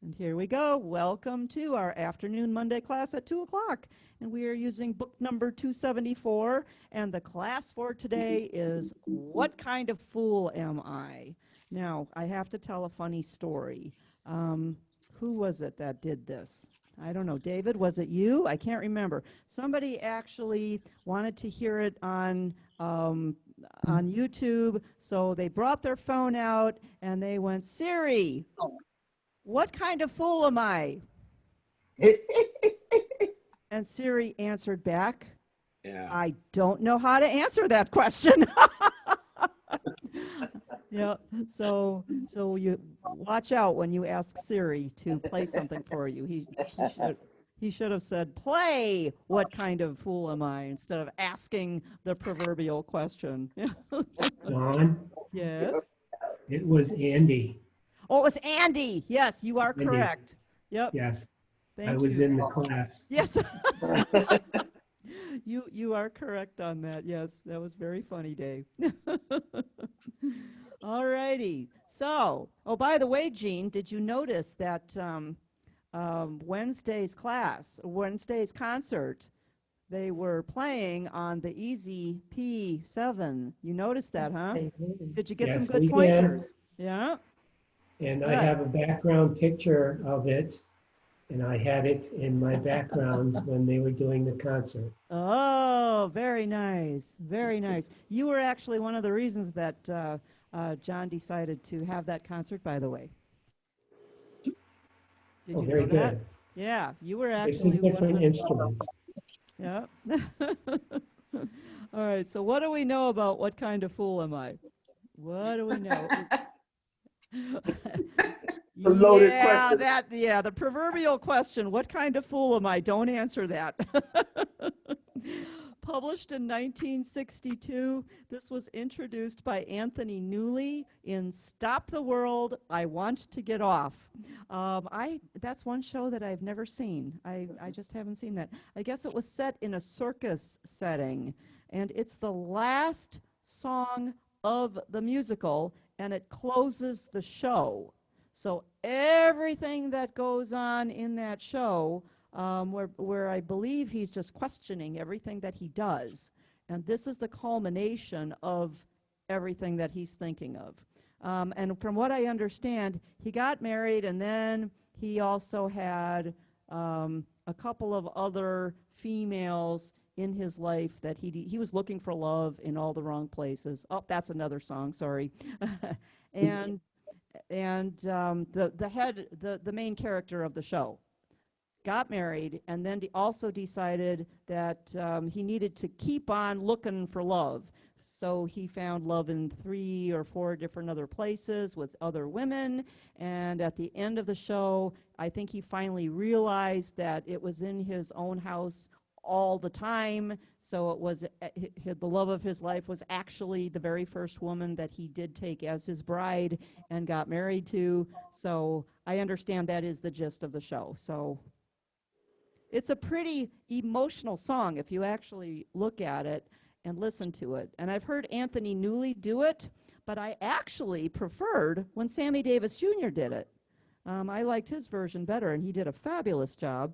And here we go. Welcome to our afternoon Monday class at 2 o'clock. And we are using book number 274. And the class for today is What Kind of Fool Am I? Now, I have to tell a funny story. Who was it that did this? I don't know. David, was it you? I can't remember. Somebody actually wanted to hear it on YouTube, so they brought their phone out and they went, Siri, what kind of fool am I? And Siri answered back, I don't know how to answer that question. Yeah, so you watch out when you ask Siri to play something for you. He should have said, play what kind of fool am I, instead of asking the proverbial question. Dawn, Yes. it was Andy. Oh, it was Andy. Yes, you are Andy. correct. Yep. Yes, Thank I was you. in the class. Yes. You are correct on that. Yes, that was very funny, Dave. All righty. So, oh, by the way, Jean, did you notice that Wednesday's concert, they were playing on the Easy P7. You noticed that, huh? Did you get some Yes, good we did. pointers? Yeah. And Good. I have a background picture of it, and I had it in my background when they were doing the concert. Oh, very nice. Very nice. You were actually one of the reasons that John decided to have that concert, by the way. Did Oh, you very know that? good. Yeah, you were It's a actually one of different the... instrument. Yeah. All right, so what do we know about what kind of fool am I? What do we know? The loaded question. The proverbial question, what kind of fool am I? Don't answer that. Published in 1962, this was introduced by Anthony Newley in Stop the World, I Want to Get Off. That's one show that I've never seen. I just haven't seen that. I guess it was set in a circus setting, and it's the last song of the musical, and it closes the show. So everything that goes on in that show, where I believe he's just questioning everything that he does. And this is the culmination of everything that he's thinking of. And from what I understand, he got married, and then he also had a couple of other females in his life that he was looking for love in all the wrong places. Oh, that's another song, sorry. and the main character of the show got married, and then also decided that he needed to keep on looking for love. So he found love in 3 or 4 different other places with other women. And at the end of the show, I think he finally realized that it was in his own house all the time. So it was the love of his life was actually the very first woman that he did take as his bride and got married to. So I understand that is the gist of the show. So it's a pretty emotional song if you actually look at it and listen to it. And I've heard Anthony Newley do it, but I actually preferred when Sammy Davis Jr. did it. I liked his version better, and he did a fabulous job.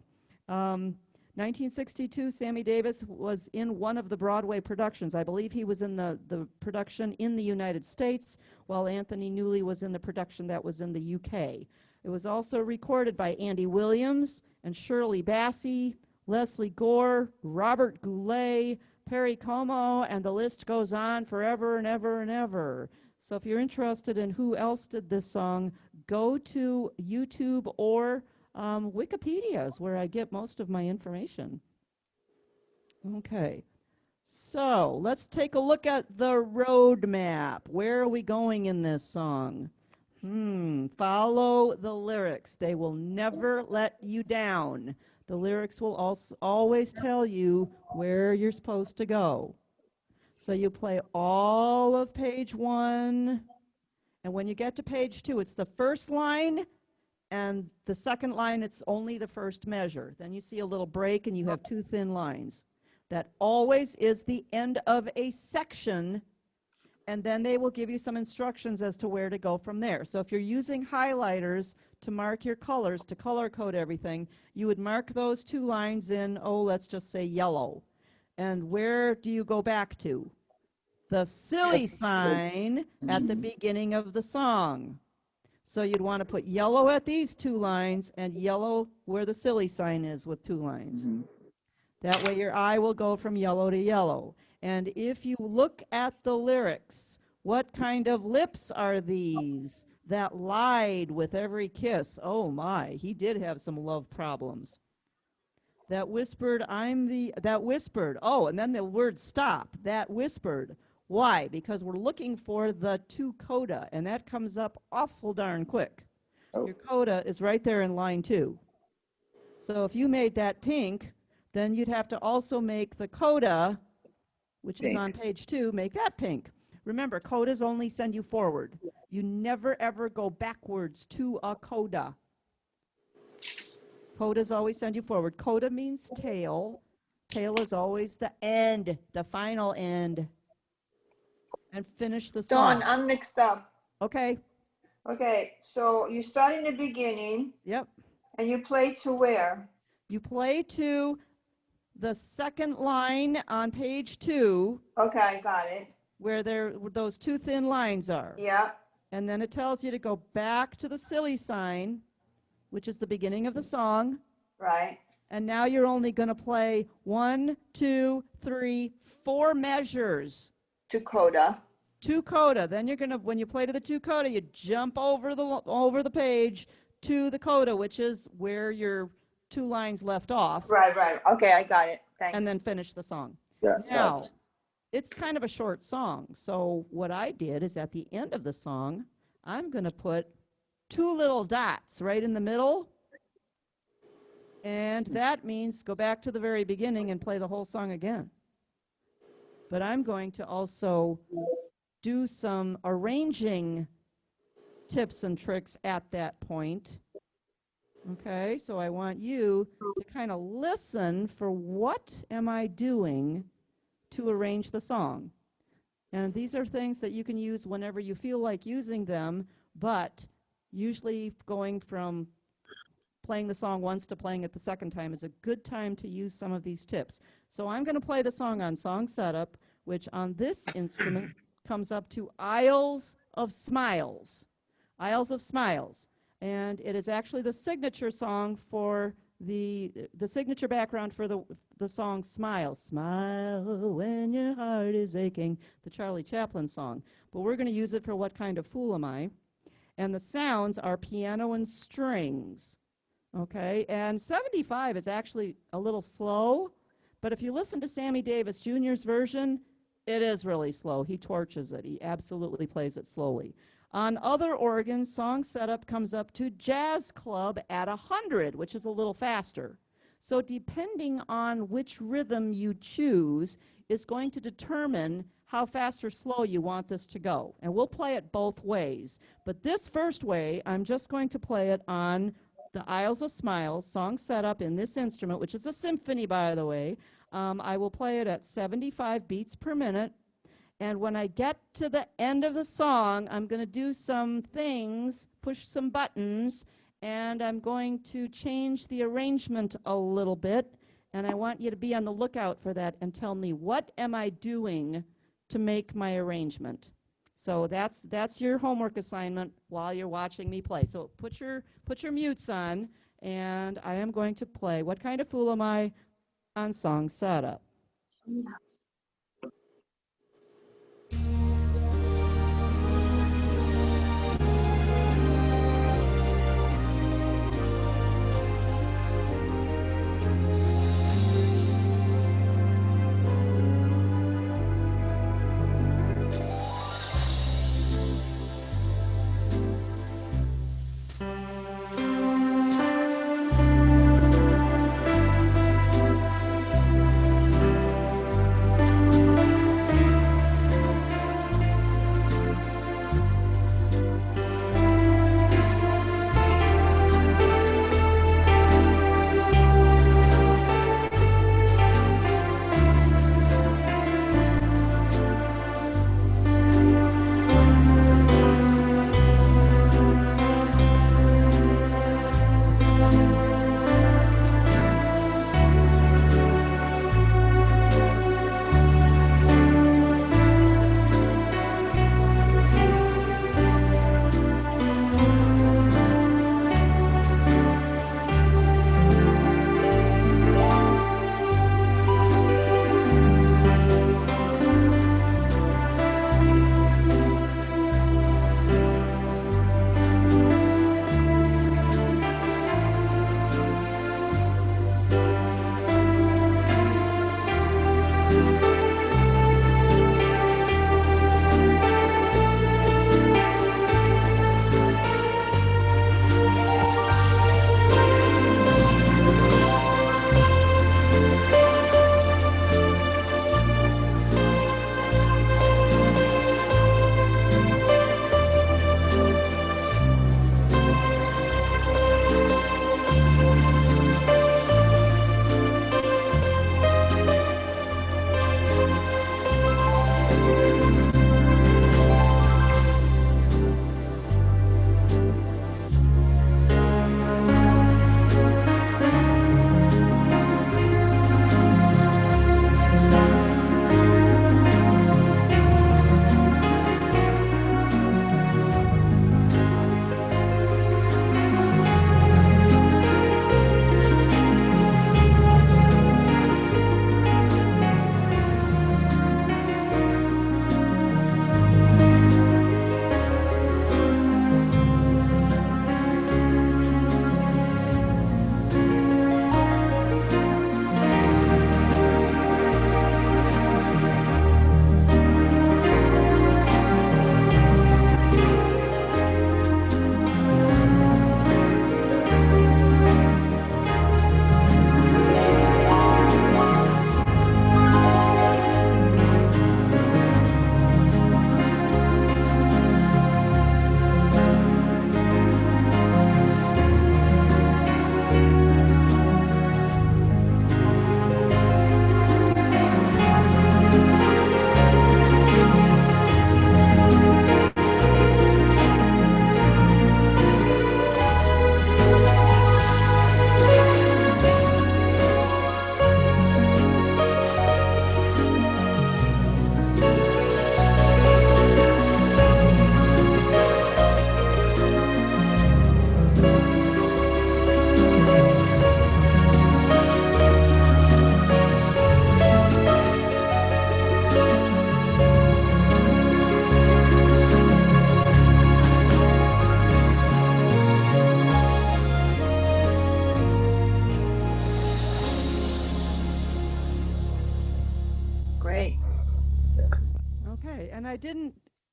1962, Sammy Davis was in one of the Broadway productions. I believe he was in the production in the United States, while Anthony Newley was in the production that was in the UK. It was also recorded by Andy Williams and Shirley Bassey, Leslie Gore, Robert Goulet, Perry Como, and the list goes on forever and ever and ever. So if you're interested in who else did this song, go to YouTube or Wikipedia is where I get most of my information. Okay, so let's take a look at the road map. Where are we going in this song? Follow the lyrics. They will never let you down. The lyrics will also always tell you where you're supposed to go. So you play all of page 1, and when you get to page 2, it's the first line, and the second line, it's only the first measure. Then you see a little break, and you have 2 thin lines. That always is the end of a section, and then they will give you some instructions as to where to go from there. So if you're using highlighters to mark your colors, to color code everything, you would mark those 2 lines in, oh, let's just say yellow. And where do you go back to? The silly sign at the beginning of the song. So you'd want to put yellow at these 2 lines and yellow where the silly sign is with 2 lines. That way your eye will go from yellow to yellow. And if you look at the lyrics, what kind of lips are these that lied with every kiss? Oh my, he did have some love problems. That whispered, oh, and then the word stop, that whispered. Why? Because we're looking for the 2 coda, and that comes up awful darn quick. Oh. Your coda is right there in line 2. So if you made that pink, then you'd have to also make the coda, which is on page 2, make that pink. Remember, codas only send you forward. You never ever go backwards to a coda. Codas always send you forward. Coda means tail. Tail is always the end, the final end. And finish the song. Dawn, I'm mixed up. Okay. Okay, so you start in the beginning. Yep. And you play to where? You play to the second line on page 2. Okay, I got it. Where those 2 thin lines are. Yeah. And then it tells you to go back to the silly sign, which is the beginning of the song. Right. And now you're only going to play 1, 2, 3, 4 measures. To coda. 2 coda. Then you're going to, when you play to the 2 coda, you jump over the page to the coda, which is where your 2 lines left off. Right. Okay, I got it. Thanks. And then finish the song. Yeah. Now, it's kind of a short song. So what I did is at the end of the song, I'm going to put 2 little dots right in the middle. And that means go back to the very beginning and play the whole song again. But I'm going to also do some arranging tips and tricks at that point. Okay, so I want you to kind of listen for what am I doing to arrange the song. And these are things that you can use whenever you feel like using them, but usually going from playing the song once to playing it the second time is a good time to use some of these tips. So I'm going to play the song on Song Setup, which on this instrument comes up to Isles of Smiles. Isles of Smiles. And it is actually the signature song for the signature background for the song Smile. Smile when your heart is aching, the Charlie Chaplin song. But we're going to use it for What Kind of Fool Am I? And the sounds are piano and strings. Okay, and 75 is actually a little slow, but if you listen to Sammy Davis Jr.'s version, it is really slow. He torches it. He absolutely plays it slowly. On other organs, Song Setup comes up to Jazz Club at 100, which is a little faster. So depending on which rhythm you choose is going to determine how fast or slow you want this to go. And we'll play it both ways. But this first way, I'm just going to play it on the Isles of Smiles, Song Setup in this instrument, which is a symphony, by the way. I will play it at 75 beats per minute. And when I get to the end of the song, I'm going to do some things, push some buttons, and I'm going to change the arrangement a little bit. And I want you to be on the lookout for that and tell me, what am I doing to make my arrangement? So that's your homework assignment while you're watching me play. So put your mutes on, and I am going to play What Kind of Fool Am I on Song Setup.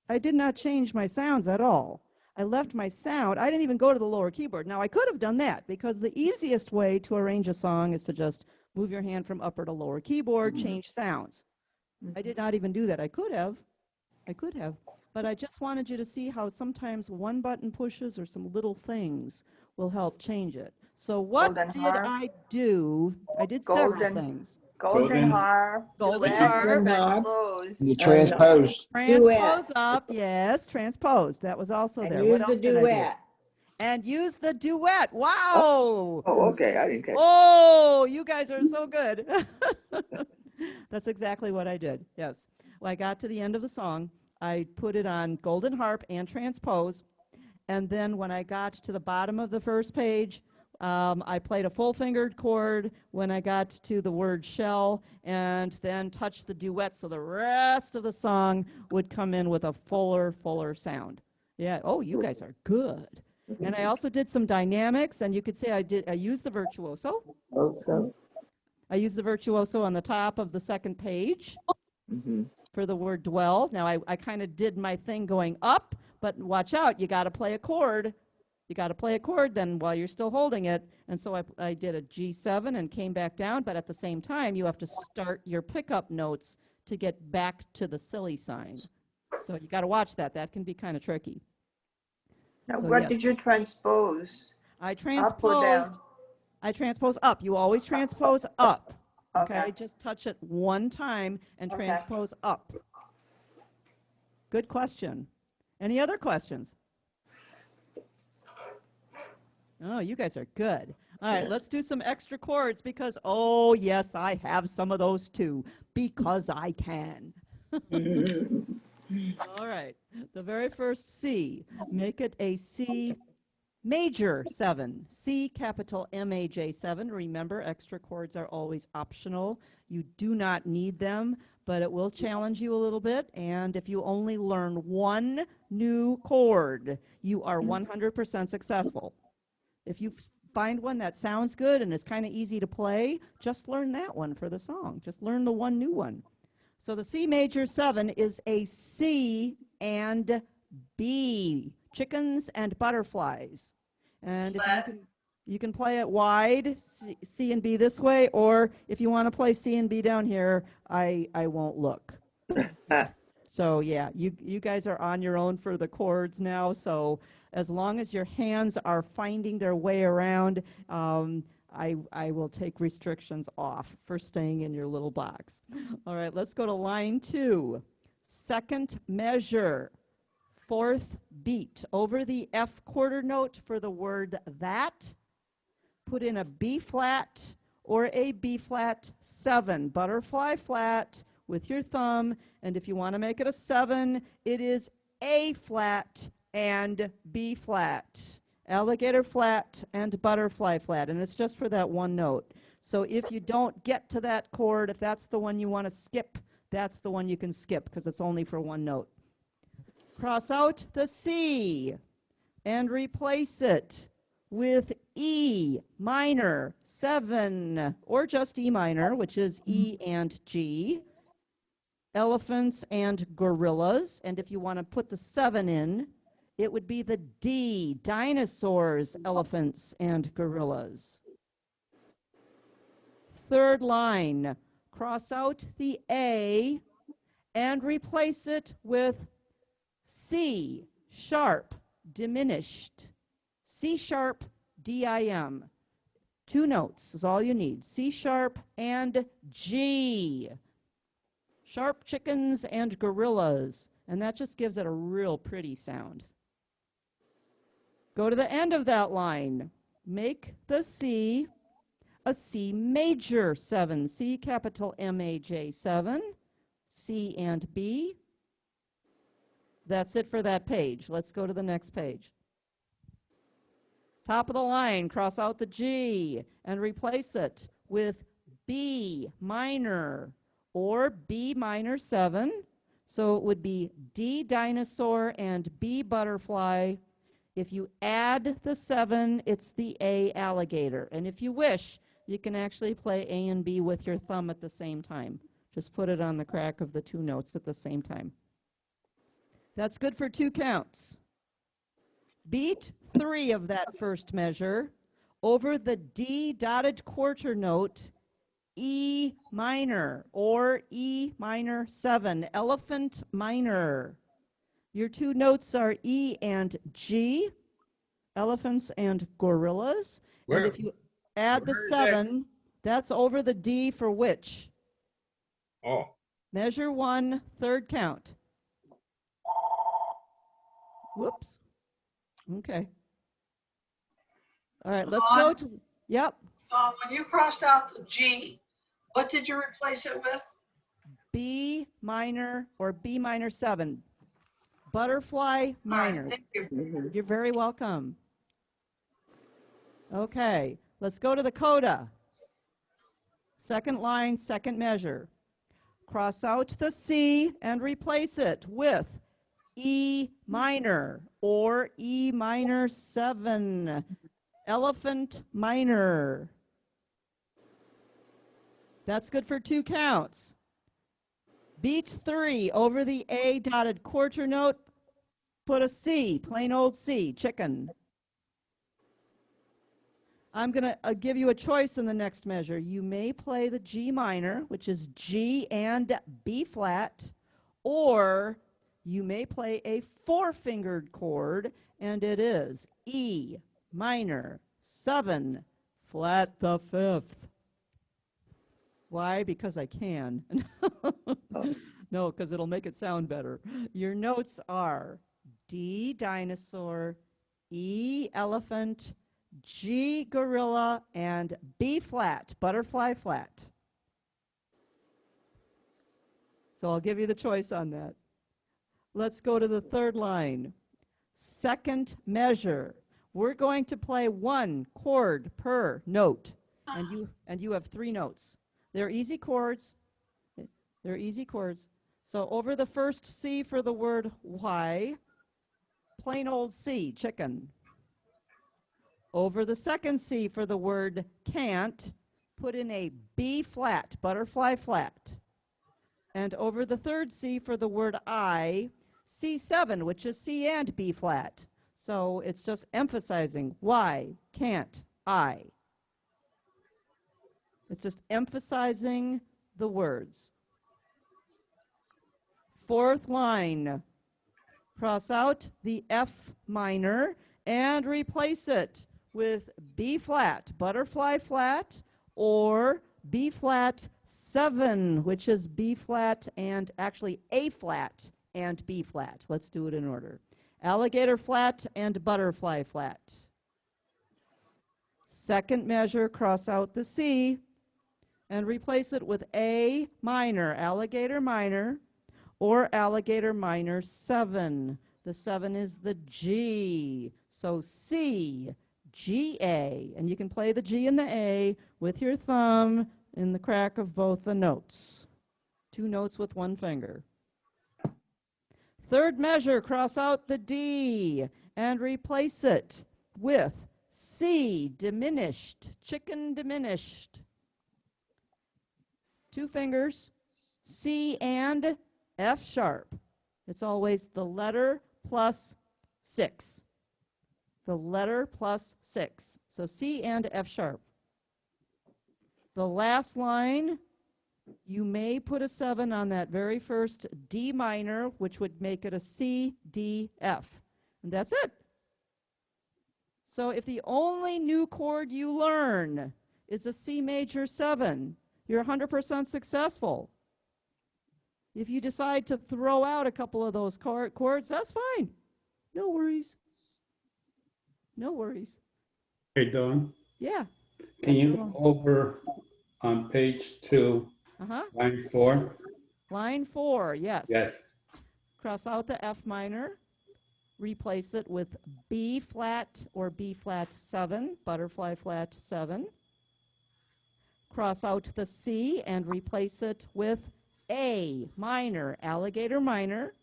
I did not change my sounds at all. I left my sound. I didn't even go to the lower keyboard. Now, I could have done that because the easiest way to arrange a song is to just move your hand from upper to lower keyboard, change sounds. I did not even do that. I could have. But I just wanted you to see how sometimes one button pushes or some little things will help change it. So what Golden did harp. I do? I did several Golden. things. Golden harp. Golden duet, harp. transpose. The transposed. Transpose up, yes, transposed. That was also And there. use What the else did I do? duet. And use the duet. Wow. Oh, okay. I didn't catch. Oh, you guys are so good. That's exactly what I did. Yes. Well, I got to the end of the song. I put it on golden harp and transpose. And then when I got to the bottom of the first page, I played a full fingered chord when I got to the word shell, and then touched the duet so the rest of the song would come in with a fuller sound. Yeah. Oh, you guys are good. And I also did some dynamics, and you could say I used the virtuoso. Also. I used the virtuoso on the top of the second page Mm-hmm. for the word dwell. Now, I kind of did my thing going up, but watch out, you got to play a chord. You got to play a chord then while you're still holding it. And so I did a G7 and came back down, but at the same time, you have to start your pickup notes to get back to the silly sign. So you got to watch that. That can be kind of tricky. Now, So, what yeah. did you transpose? I Up or transposed. down? I transpose up. You always transpose up. Okay. Okay. Just touch it one time and Okay. transpose up. Good question. Any other questions? Oh, you guys are good. All right, let's do some extra chords because, oh, yes, I have some of those too, because I can. All right, the very first C, make it a C major 7, C capital MAJ7. Remember, extra chords are always optional. You do not need them, but it will challenge you a little bit. And if you only learn one new chord, you are 100% successful. If you find one that sounds good and is kind of easy to play, just learn that one for the song. Just learn the one new one. So the C major 7 is a C and B, chickens and butterflies. And if you can play it wide, C and B this way, or if you want to play C and B down here, I won't look. So yeah, you guys are on your own for the chords now. So as long as your hands are finding their way around, I will take restrictions off for staying in your little box. All right, let's go to line 2. Second measure, 4th beat. Over the F quarter note for the word that, put in a B flat or a B flat 7, butterfly flat with your thumb. And if you want to make it a 7, it is A flat and B flat, alligator flat and butterfly flat, and it's just for that one note. So if you don't get to that chord, if that's the one you want to skip, that's the one you can skip because it's only for one note. Cross out the C and replace it with E minor 7, or just E minor, which is E and G. Elephants and gorillas, and if you want to put the 7 in, it would be the D, dinosaurs, elephants, and gorillas. Third line, cross out the A and replace it with C, sharp, diminished. C sharp, D-I-M. 2 notes is all you need, C sharp and G. Sharp chickens and gorillas, and that just gives it a real pretty sound. Go to the end of that line. Make the C a C major 7, C capital M-A-J 7, C and B. That's it for that page. Let's go to the next page. Top of the line, cross out the G and replace it with B minor or B minor 7. So it would be D dinosaur and B butterfly. If you add the 7, it's the A alligator. And if you wish, you can actually play A and B with your thumb at the same time. Just put it on the crack of the 2 notes at the same time. That's good for 2 counts. Beat 3 of that first measure over the D dotted quarter note, E minor or E minor 7, elephant minor. Your 2 notes are E and G, elephants and gorillas. And if you add the where is that? 7, that's over the D for which? Oh, Measure 1, third count. Whoops. Okay. All right, let's go to, yep, When you crossed out the G, what did you replace it with? B minor or B minor 7. Butterfly All right, minor. thank you. Mhm. You're very welcome. Okay, let's go to the coda. Second line, second measure. Cross out the C and replace it with E minor or E minor 7, elephant minor. That's good for 2 counts. Beat 3 over the A dotted quarter note, put a C, plain old C, chicken. I'm going to give you a choice in the next measure. You may play the G minor, which is G and B flat, or you may play a 4-fingered chord, and it is E minor 7, flat the 5th. Why? Because I can. No, because it'll make it sound better. Your notes are D dinosaur, E elephant, G gorilla, and B flat, butterfly flat. So I'll give you the choice on that. Let's go to the third line. Second measure. We're going to play 1 chord per note, and you have 3 notes. They're easy chords. They're easy chords. So over the first C for the word why, plain old C, chicken. Over the second C for the word can't, put in a B flat, butterfly flat. And over the third C for the word I, C7, which is C and B flat. So it's just emphasizing why can't I. It's just emphasizing the words. Fourth line, cross out the F minor and replace it with B flat, butterfly flat, or B flat 7, which is B flat and actually A flat and B flat. Let's do it in order. Alligator flat and butterfly flat. Second measure, cross out the C and replace it with A minor, alligator minor, or alligator minor 7. The 7 is the G. So C, G, A. And you can play the G and the A with your thumb in the crack of both the notes. 2 notes with 1 finger. Third measure, cross out the D and replace it with C, diminished, chicken diminished. 2 fingers, C and F sharp. It's always the letter plus 6. The letter plus 6. So C and F sharp. The last line, you may put a 7 on that very first D minor, which would make it a C, D, F. And that's it. So if the only new chord you learn is a C major 7, you're 100% successful. If you decide to throw out a couple of those chords, that's fine. No worries. No worries. hey, Dawn, Yeah. can Yes, you Ron. go over on page 2, Uh-huh. line 4? Line 4, yes. Yes. Cross out the F minor. Replace it with B flat or B flat 7, butterfly flat 7. Cross out the C and replace it with A minor, alligator minor,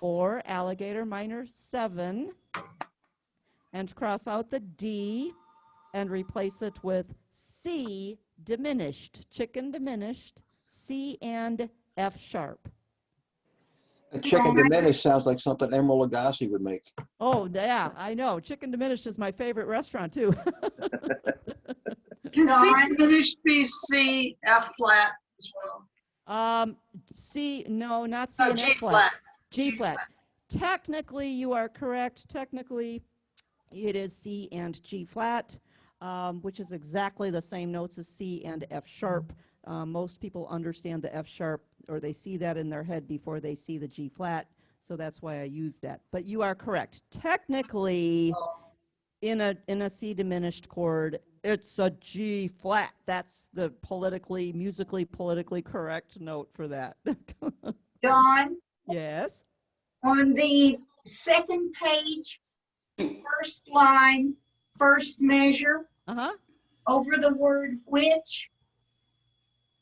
or alligator minor 7. And cross out the D and replace it with C diminished, chicken diminished, C and F sharp. A chicken Dawn? diminished sounds like something Emeril Lagasse would make. Oh, yeah, I know. Chicken Diminished is my favorite restaurant, too. Can C Dawn? diminished be C, F flat as well? C, no, not C Oh, and G F flat. flat. G flat. Technically, you are correct. Technically, it is C and G flat, which is exactly the same notes as C and F sharp. Most people understand the F sharp, or they see that in their head before they see the G flat, so that's why I use that. But you are correct. Technically, in a C diminished chord, it's a G flat. That's the musically politically correct note for that. Dawn, Yes. on the second page, first line, first measure, Uh-huh. over the word which,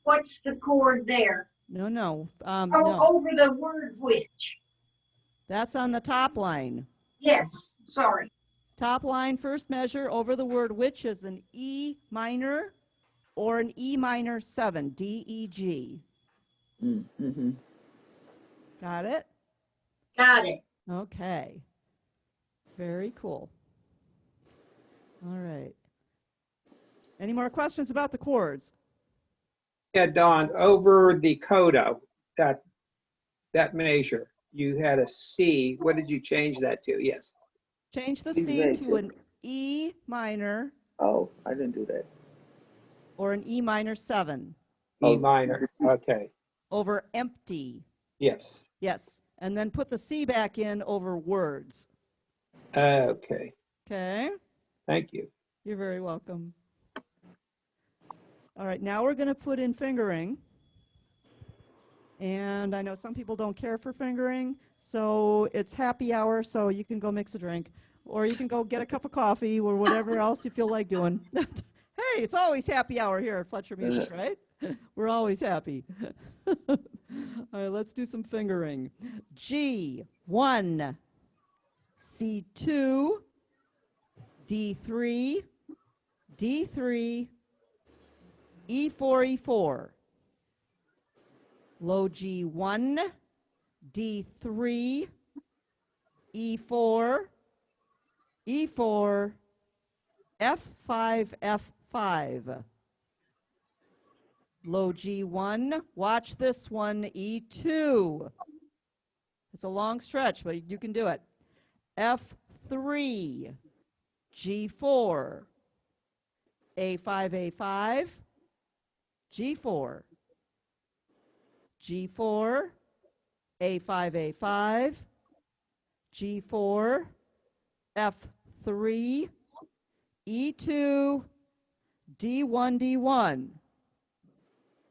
what's the chord there? No, no. Oh, No. over the word which. That's on the top line. Yes, sorry. Top line, first measure, over the word which is an E minor or an E minor 7, D, E, G. Mm-hmm. Got it? Got it. Okay. Very cool. All right. Any more questions about the chords? Yeah, Dawn, over the coda, that measure, you had a C. What did you change that to? Yes. Change the He's C very to good. an E minor Oh, I didn't do that. or an E minor 7 E Oh. minor. Okay. over empty. Yes. Yes. And then put the C back in over words. Okay. Okay. Thank you. You're very welcome. All right, now we're going to put in fingering. And I know some people don't care for fingering, so it's happy hour, so you can go mix a drink. Or you can go get a cup of coffee or whatever else you feel like doing. Hey, it's always happy hour here at Fletcher Music, right? We're always happy. All right, let's do some fingering. G1, C2, D3, D3, E4, E4. Low G1, D3, E4, E4, F5, F5. Low G1, watch this one, E2. It's a long stretch, but you can do it. F3, G4, A5, A5, G4, G4, A5, A5, G4, F3, E2, D1, D1.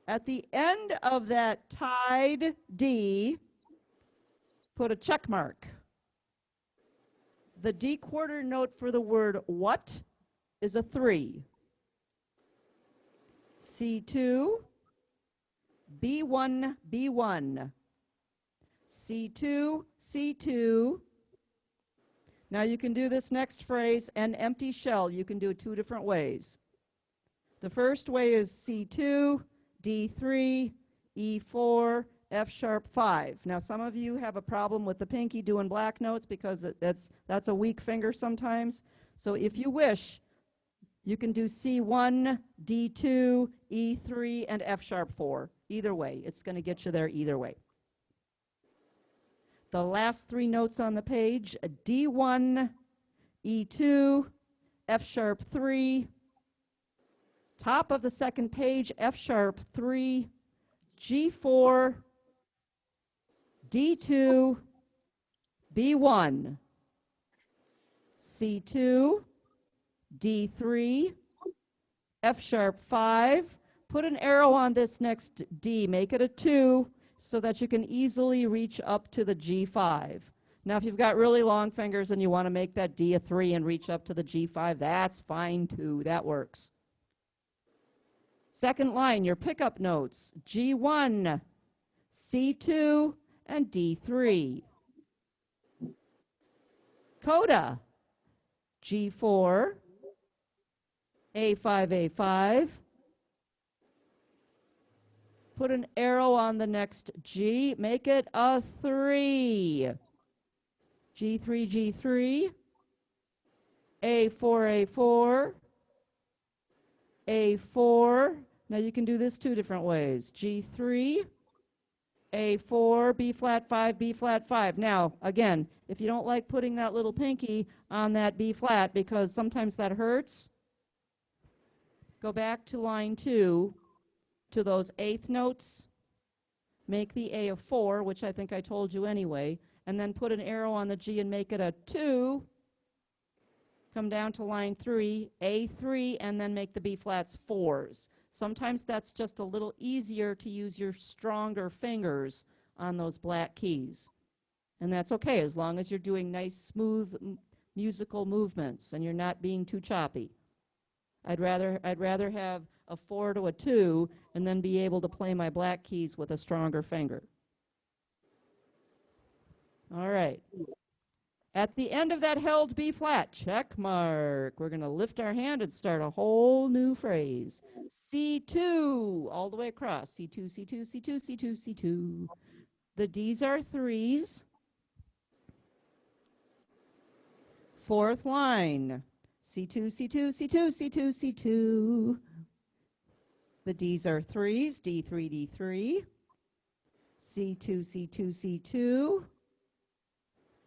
At the end of that tied D, put a check mark. The D quarter note for the word what is a 3. C2, B1, B1. C2, C2. Now you can do this next phrase, an empty shell. You can do it 2 different ways. The first way is C2, D3, E4, F sharp 5. Now some of you have a problem with the pinky doing black notes because that's a weak finger sometimes. So if you wish, you can do C1, D2, E3, and F sharp 4. Either way, it's going to get you there either way. The last 3 notes on the page, D1, E2, F sharp 3. Top of the second page, F sharp 3, G4, D2, B1, C2, D3, F sharp 5. Put an arrow on this next D, make it a 2 so that you can easily reach up to the G5. Now if you've got really long fingers and you want to make that D a 3 and reach up to the G5, that's fine too, that works. Second line, your pickup notes, G1, C2, and D3. Coda, G4, A5, A5. put an arrow on the next G, make it a 3. G3, G3, A4, A4, A4. Now you can do this two different ways. G3, A4, B flat 5, B flat 5. Now, again, if you don't like putting that little pinky on that B flat because sometimes that hurts, go back to line 2 to those eighth notes, make the A a 4, which I think I told you anyway, and then put an arrow on the G and make it a 2. Come down to line 3, A3, and then make the B flats 4s. Sometimes that's just a little easier to use your stronger fingers on those black keys. And that's okay as long as you're doing nice, smooth musical movements and you're not being too choppy. I'd rather have a 4 to a 2 and then be able to play my black keys with a stronger finger. All right. At the end of that held B flat, check mark. We're going to lift our hand and start a whole new phrase. C2, all the way across. C2, C2, C2, C2, C2. The D's are 3s. Fourth line. C2, C2, C2, C2, C2. The D's are 3s. D3, D3. C2, C2, C2.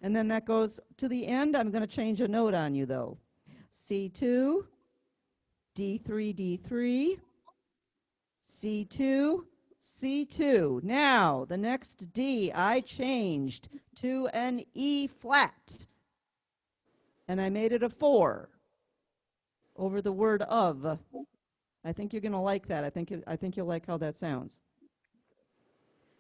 And then that goes to the end. I'm going to change a note on you, though. C2, D3, D3, C2, C2. Now, the next D I changed to an E flat. And I made it a 4 over the word of. I think you're going to like that. I think you'll like how that sounds.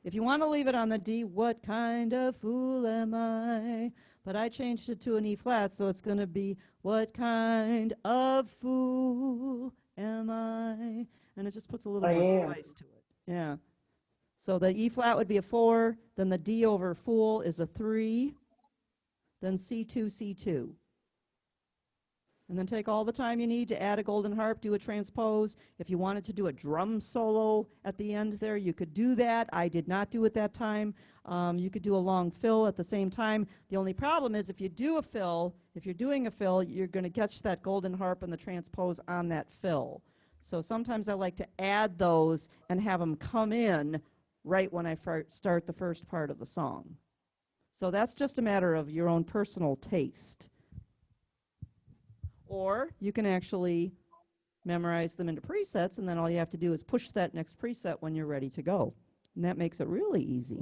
If you want to leave it on the D, what kind of fool am I? But I changed it to an E flat, so it's going to be, what kind of fool am I? And it just puts a little more spice to it. Yeah. So the E flat would be a 4, then the D over fool is a 3, then C2, C2. And then take all the time you need to add a golden harp, do a transpose. If you wanted to do a drum solo at the end there, you could do that. I did not do it that time. You could do a long fill at the same time. The only problem is if you do a fill, if you're doing a fill, you're going to catch that golden harp and the transpose on that fill. So sometimes I like to add those and have them come in right when I start the first part of the song. So that's just a matter of your own personal taste. Or you can actually memorize them into presets, and then all you have to do is push that next preset when you're ready to go. And that makes it really easy.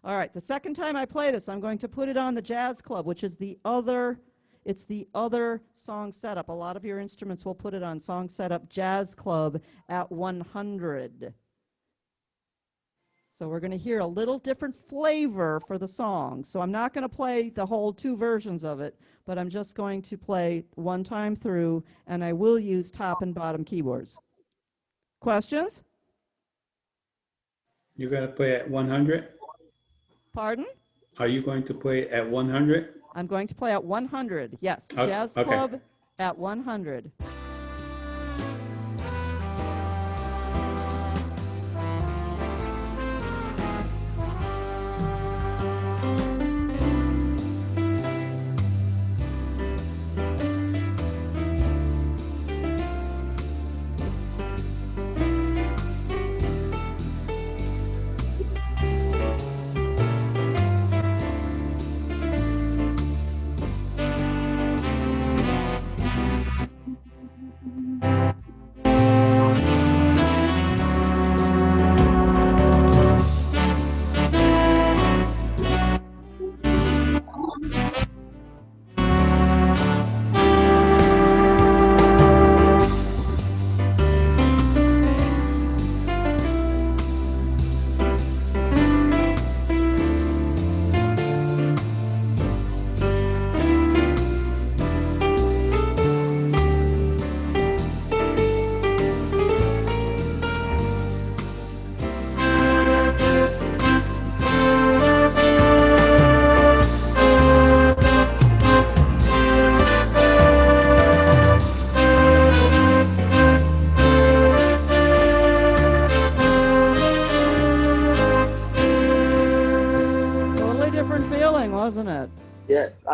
All right, the second time I play this, I'm going to put it on the Jazz Club, which is it's the other song setup. A lot of your instruments will put it on Song Setup Jazz Club at 100. So we're going to hear a little different flavor for the song. So I'm not going to play the whole 2 versions of it, but I'm just going to play one time through, and I will use top and bottom keyboards. Questions? You're going to play at 100? Pardon? Are you going to play at 100? I'm going to play at 100, yes. Okay. Jazz Club at 100.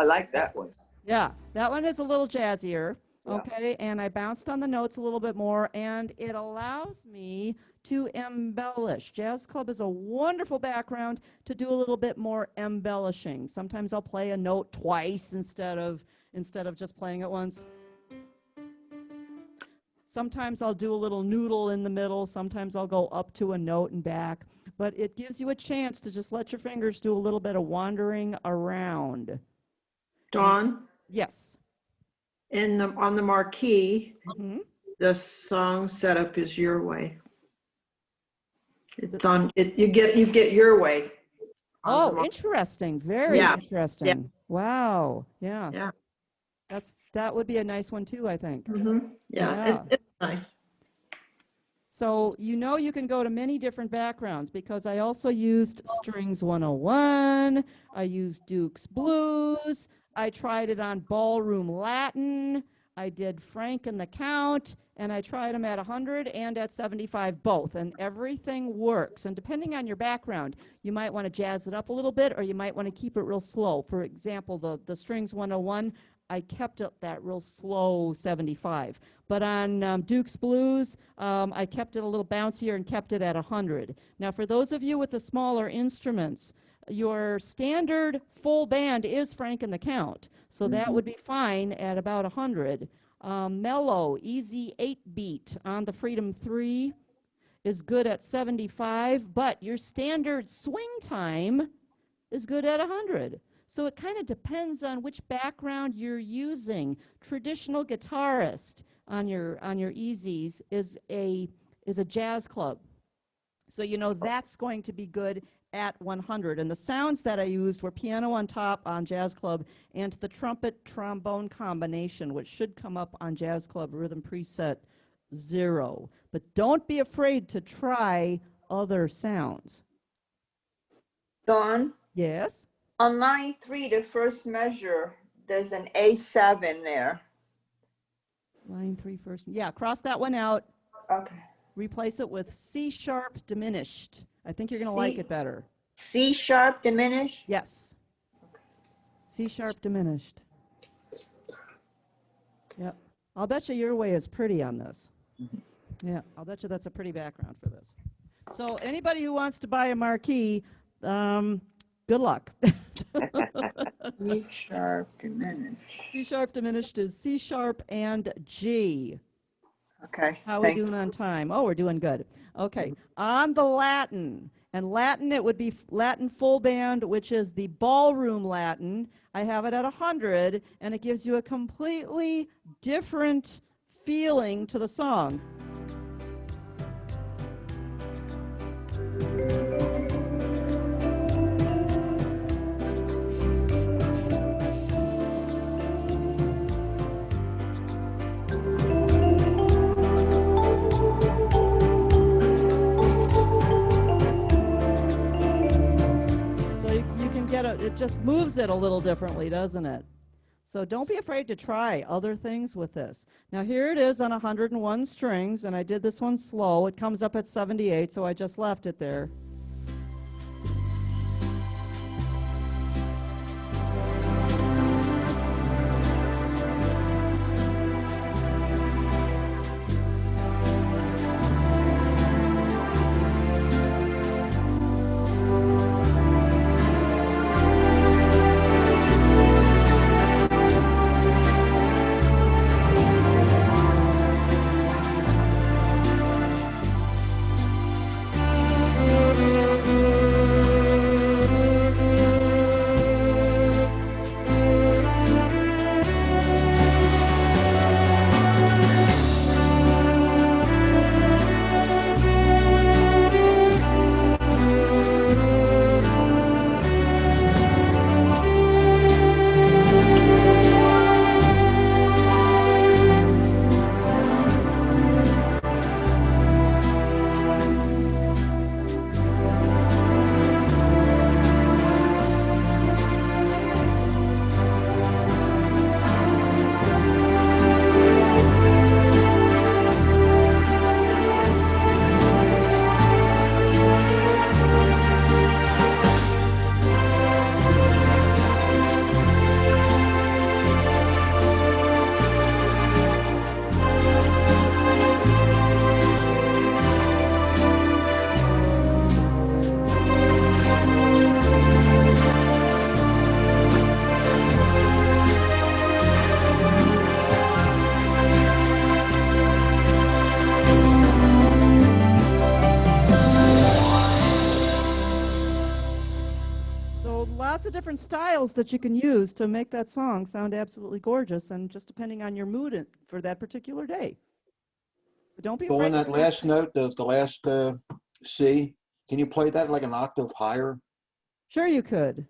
I like that one. Yeah, that one is a little jazzier. Yeah. Okay, and I bounced on the notes a little bit more, and it allows me to embellish. Jazz club is a wonderful background to do a little bit more embellishing. Sometimes I'll play a note twice instead of just playing it once. Sometimes I'll do a little noodle in the middle. Sometimes I'll go up to a note and back. But it gives you a chance to just let your fingers do a little bit of wandering around. Dawn, Yes. on the marquee, Mhm. the song setup is Your Way. It's on it. You get Your Way. on the Oh, mar- interesting. Very Yeah, interesting. Wow. Yeah. Yeah. That would be a nice one too, I think. Yeah, Yeah. it's nice. So you can go to many different backgrounds because I also used Strings 101, I used Duke's Blues, I tried it on Ballroom Latin, I did Frank and the Count, and I tried them at 100 and at 75 both, and everything works. And depending on your background, you might want to jazz it up a little bit or you might want to keep it real slow. For example, the Strings 101, I kept it that real slow 75. But on Duke's Blues, I kept it a little bouncier and kept it at 100. Now, for those of you with the smaller instruments, your standard full band is Frank and the Count. So that would be fine at about 100. Mellow, easy 8-beat on the Freedom 3 is good at 75, but your standard swing time is good at 100. So it kind of depends on which background you're using. Traditional guitarist on your easies is a jazz club. So that's going to be good at 100. And the sounds that I used were piano on top on Jazz Club and the trumpet trombone combination, which should come up on Jazz Club Rhythm Preset 0. But don't be afraid to try other sounds. Dawn, Yes? on line 3, the first measure, there's an A7 there. Line 3 first. Yeah, cross that one out. Okay. Replace it with C sharp diminished. I think you're going to like C- it better. C sharp diminished? Yes. C sharp diminished. Yep. I'll bet you Your Way is pretty on this. Yeah, I'll bet you that's a pretty background for this. So anybody who wants to buy a marquee, good luck. C sharp diminished. C sharp diminished is C sharp and G. Okay. How are we thank doing on time? Oh, we're doing good. Okay. On the Latin. And Latin, it would be Latin full band, which is the ballroom Latin. I have it at 100, and it gives you a completely different feeling to the song. It just moves it a little differently, doesn't it? So don't be afraid to try other things with this. Now here it is on 101 strings, and I did this one slow. It comes up at 78, so I just left it there. different styles that you can use to make that song sound absolutely gorgeous, and just depending on your mood for that particular day. But don't be So afraid on to that try- last note, the last C, can you play that like an octave higher? Sure you could.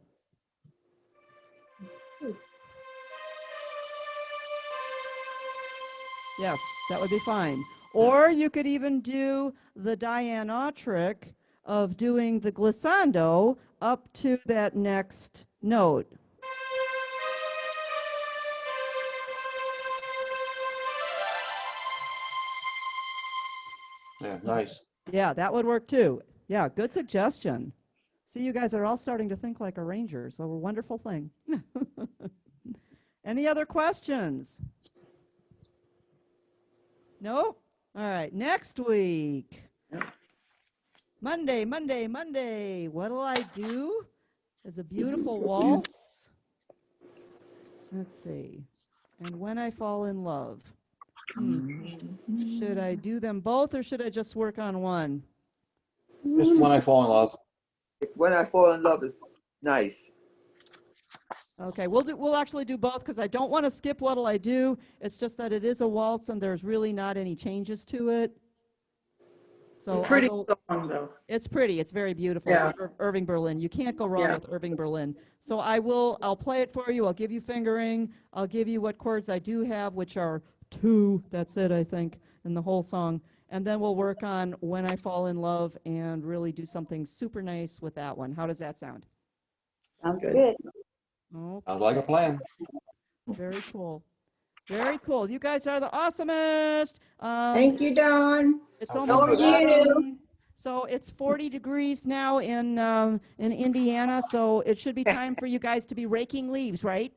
Yes, that would be fine. Or you could even do the Diana trick of doing the glissando up to that next note. Yeah, nice. Yeah, that would work too. Yeah, good suggestion. See, you guys are all starting to think like arrangers, so a wonderful thing. Any other questions? Nope. All right, next week. Monday, Monday, Monday. What'll I do? Is a beautiful waltz. Let's see. And When I Fall in Love. Should I do them both or should I just work on one? Just When I Fall in Love. When I Fall in Love is nice. Okay, we'll actually do both because I don't want to skip What'll I Do. It's just that it is a waltz and there's really not any changes to it. So Pretty I'll song though. It's pretty. It's very beautiful. Yeah. It's Irving Berlin. You can't go wrong Yeah. with Irving Berlin. So I'll play it for you. I'll give you fingering. I'll give you what chords I do have, which are 2. That's it, I think, in the whole song. And then we'll work on When I Fall in Love and really do something super nice with that one. How does that sound? Sounds Good. good. Okay. Sounds like a plan. Very cool. Very cool. You guys are the awesomest. Thank you, Dawn. It's Thank almost you. 11. So it's 40 degrees now in Indiana. So it should be time for you guys to be raking leaves, right?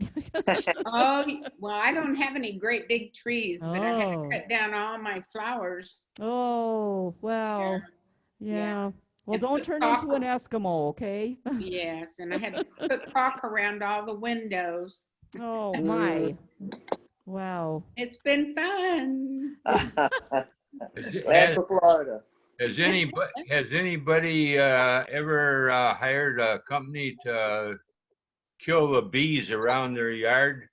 Oh, well, I don't have any great big trees, but I had Oh. to cut down all my flowers. Oh, well, Yeah. yeah. Well, And don't put turn caulk- into an Eskimo, okay? Yes, and I had to put caulk around all the windows. Oh, my. Wow. It's been fun. Glad for Florida. Has anybody ever hired a company to kill the bees around their yard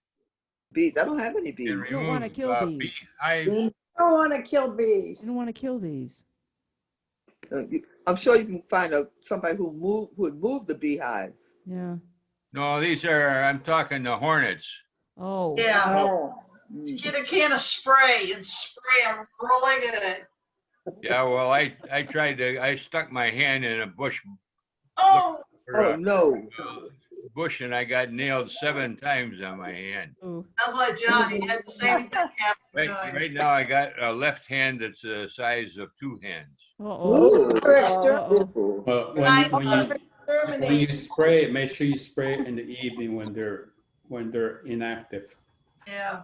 Bees. I don't have any bees. and You don't wanna remove kill bees. beehives? I don't want to kill bees. You don't want to kill these. I'm sure you can find somebody who would move the beehive. Yeah. No, I'm talking the hornets. Oh. Yeah, Oh. get a can of spray and spray them rolling in it. Yeah, well, I stuck my hand in a bush, Oh, or Oh a no. bush, and I got nailed 7 times on my hand. Ooh. sounds like Johnny had the same thing happen to Right, him. right now I got a left hand that's the size of 2 hands. Uh-oh. Ooh. Uh-oh. Ooh. But Nice. when you spray it, make sure you spray it in the evening when they're inactive. Yeah.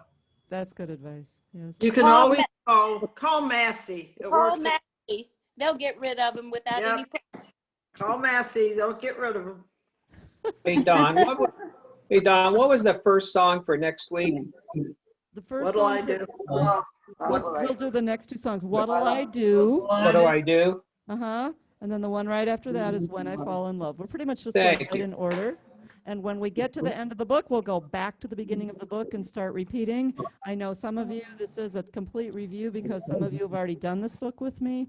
That's good advice. Yes. You can Call always call Massey. It Call works. Massey. They'll get rid of them without Yep. any. Call Massey. They'll get rid of them. Hey, Dawn, what was the first song for next week? The first What'll I song do? Oh, we'll do the next 2 songs. What'll I Do? What do I do? Uh-huh. And then the one right after that is When I Fall in Love. We're pretty much just Thank going right you. in order. And when we get to the end of the book, we'll go back to the beginning of the book and start repeating. I know some of you, this is a complete review because some of you have already done this book with me.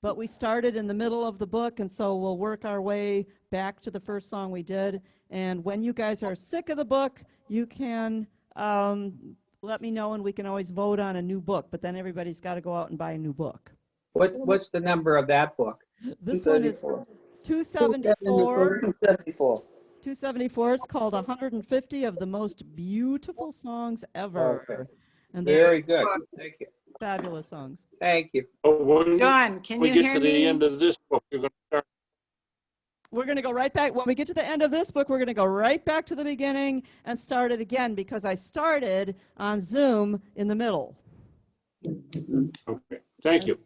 But we started in the middle of the book, and so we'll work our way back to the first song we did. And when you guys are sick of the book, you can let me know, and we can always vote on a new book. But then everybody's got to go out and buy a new book. What's the number of that book? This one is 274. 274. 274. It's called 150 of the most beautiful songs ever. Okay. And there's Very good. Thank you. fabulous songs. Thank you. John, can you hear me? of this book, you're going to start. We're going to go right back. When we get to the end of this book, we're going to go right back to the beginning and start it again because I started on Zoom in the middle. Okay, thank you.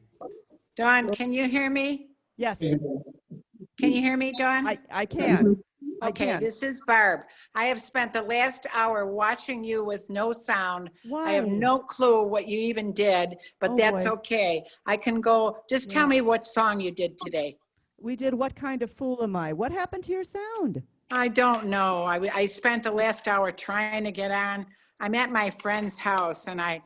Dawn, can you hear me? Yes, Can you hear me, Dawn? I can. I Okay, can. this is Barb. I have spent the last hour watching you with no sound. I have Why? no clue what you even did, but Oh, that's boy. okay. I can go, just tell Yeah. me what song you did today. we did What Kind of Fool Am I? What happened to your sound? I don't know. I spent the last hour trying to get on. I'm at my friend's house and I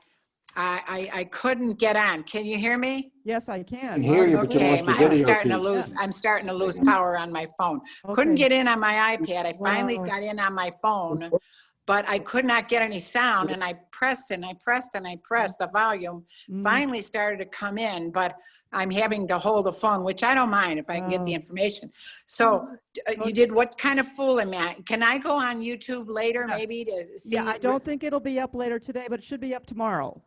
couldn't get on. Can you hear me? Yes, I can. Can hear you, but you Okay, lost your I'm video starting to feed. lose, I'm starting to lose power on my phone. Couldn't Okay. get in on my iPad. I finally Wow. got in on my phone, but I could not get any sound and I pressed and I pressed and I pressed. The volume finally started to come in, but I'm having to hold the phone, which I don't mind if I can get the information. So you did What Kind of Fool Am I? Can I go on YouTube later Yes. maybe to see? Yeah, I don't think it'll be up later today, but it should be up tomorrow.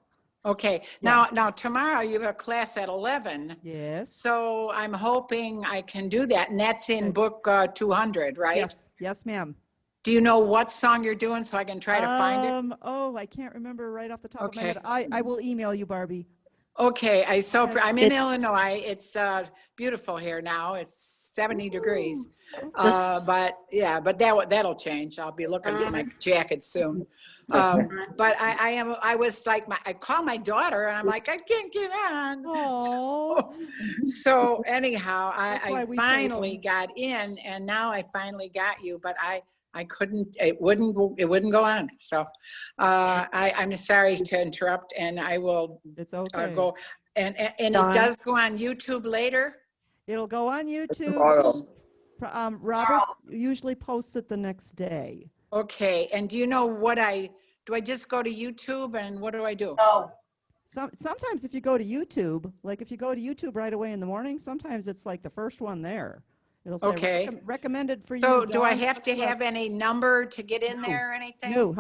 Okay, Yeah. now tomorrow you have a class at 11. Yes. So I'm hoping I can do that, and that's in book 200, right? Yes, yes, ma'am. Do you know what song you're doing so I can try to find it? Oh, I can't remember right off the top of my Okay. head. I will email you, Barbie. Okay, I'm in It's- Illinois. It's beautiful here now. It's 70 degrees. This- But yeah, but that'll change. I'll be looking for my jacket soon. But I was like, I called my daughter and I'm like, I can't get on. Oh. So anyhow, That's why I we finally got in and now I finally got you, but I couldn't, it wouldn't go on. So I'm sorry to interrupt and I will It's okay. go. And it Dawn? does go on YouTube later? It'll go on YouTube. Tomorrow. Robert usually posts it the next day. Okay, and do you know do I just go to YouTube and what do I do? No. Sometimes if you go to YouTube, like if you go to YouTube right away in the morning, sometimes it's like the first one there. It'll say Okay. recommended for you. So do I Dawn have to have any number to get in there or anything? No,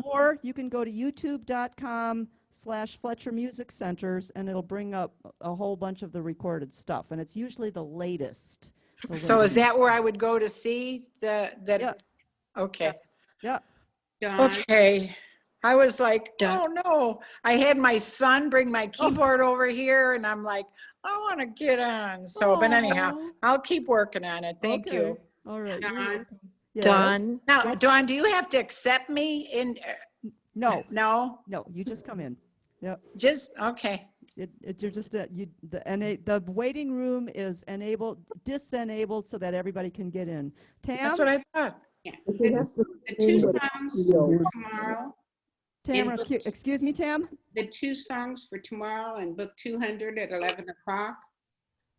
or you can go to youtube.com/Fletcher Music Centers and it'll bring up a whole bunch of the recorded stuff. And it's usually the latest. So is that where I would go to see that? Yeah. Okay. Yes. Yeah. Dawn, Okay. I was like, Dawn. oh no. I had my son bring my keyboard over here and I'm like, I want to get on. So, but anyhow, Aw. I'll keep working on it. Thank Okay. you. All right. You're Dawn. welcome. Yes. Dawn, Now, Yes. Dawn, do you have to accept me in? No, No? no, you just come in. Yep. Just, okay. You're just the waiting room is disenabled so that everybody can get in. Tam, That's what I thought. yeah. The two songs for tomorrow, Tamara, in- excuse me, Tam. the two songs for tomorrow in book 200 at 11 o'clock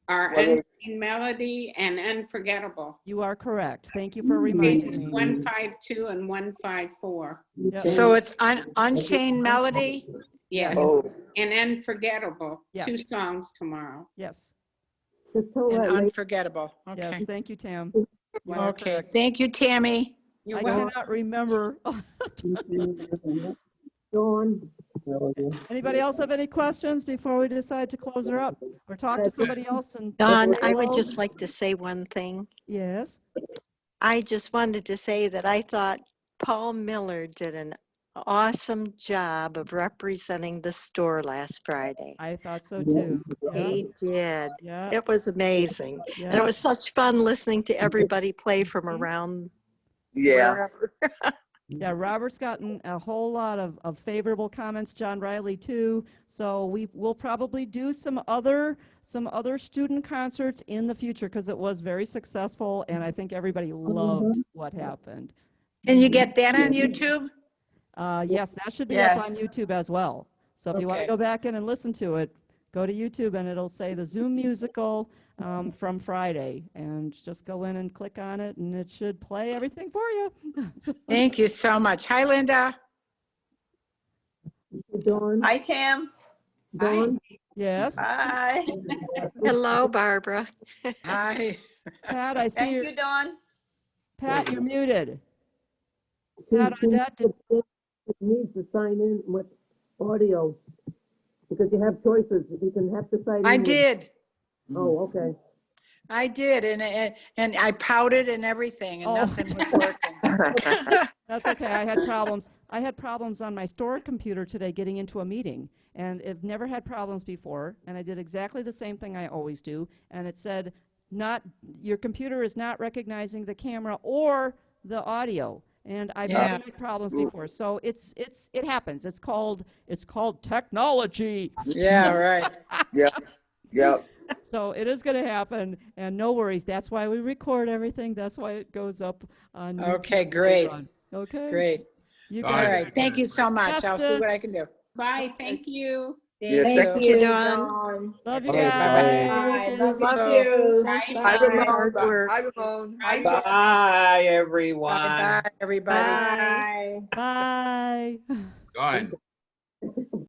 are What is- Unseen Melody and Unforgettable. You are correct. Thank you for Pages reminding me. 152 and 154. Yep. So it's Unchained Melody? Yes, Oh, and Unforgettable. Yes. Two songs tomorrow. Yes. And Unforgettable. Yes. Okay. Thank you, Tam. You are Okay. correct. Thank you, Tammy. You're I welcome. cannot remember. Anybody else have any questions before we decide to close her up or talk to somebody else? And Dawn, say I would hello? just like to say one thing. Yes. I just wanted to say that I thought Paul Miller did an awesome job of representing the store last Friday. I thought so too. Yeah. He did. Yeah. It was amazing. And Yeah. it was such fun listening to everybody play from around yeah. wherever. Yeah, Robert's gotten a whole lot of favorable comments, John Riley too. So we'll probably do some other student concerts in the future because it was very successful and I think everybody loved what happened. Can you get that on YouTube? Yes, that should be up on Yes. YouTube as well. So if you want to Okay. go back in and listen to it, go to YouTube and it'll say the Zoom musical from Friday, and just go in and click on it and it should play everything for you. Thank you so much. Hi, Linda. Hi, Tam. Hi. Yes. Hi. Hello, Barbara. Hi. Pat, I see Thank your, you, Dawn. Pat, you're muted. Pat Audette, did, needs to sign in with audio because you have choices. You can have to sign in. I with- did. Oh, okay. I did. And I pouted and everything and Oh. nothing was working. that's okay. I had problems. I had problems on my store computer today getting into a meeting, and I've never had problems before. And I did exactly the same thing I always do, and it said, your computer is not recognizing the camera or the audio. And I've Yeah. never had problems before, so it happens. It's called technology. Yeah, right. Yep. Yep. So it is going to happen, and no worries. That's why we record everything. That's why it goes up on YouTube Okay, later great. on. Okay. Great. You All All guys. right. Thank you so much. I'll see what I can do. Bye, thank you. Yeah, Thank thank you. Dawn. Love you Okay, guys. bye. Bye. Love Love you. you. Thank you for Bye. your Bye. hard Bye, work. Ramon. Bye. Bye, Bye everyone. bye, everybody. Bye. Bye. Dawn,